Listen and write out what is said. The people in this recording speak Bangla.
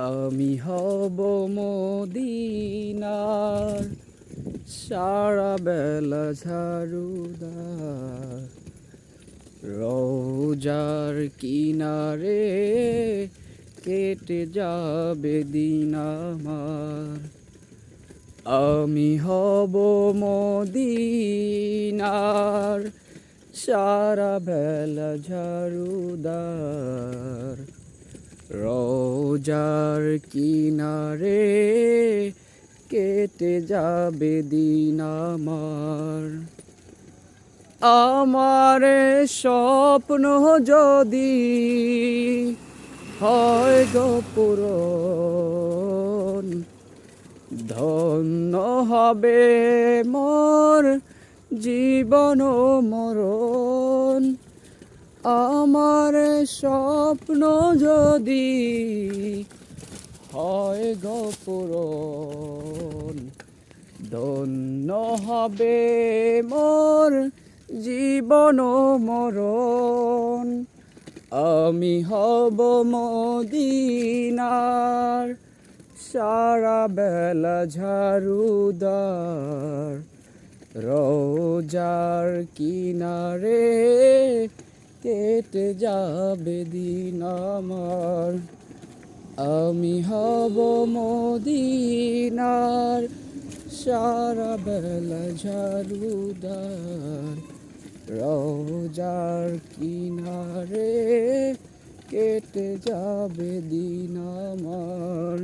আমি হব মদিনার সারা বেলা ঝাড়ুদার, রোজার কিনারে কেটে যাবে দিন আমার। আমি হব মদিনার সারা বেলা ঝাড়ুদার, রোজার কিনারে কেটে যাবে দিন আমার। আমার স্বপ্ন যদি হয় গো পূরণ, ধন্য হবে মোর জীবন ও মরণ। আমার স্বপ্ন যদি হয় গো পূরণ, ধন্য হবে মোর জীবন ও মরণ। আমি হব মদিনার সারা বেলা ঝাড়ুদার, রোজার কিনারে কেটে যাবে দিন আমার। আমি হব মদিনার সারা বেলা ঝাড়ুদার, রোজার কিনারে কেটে যাবে দিন আমার।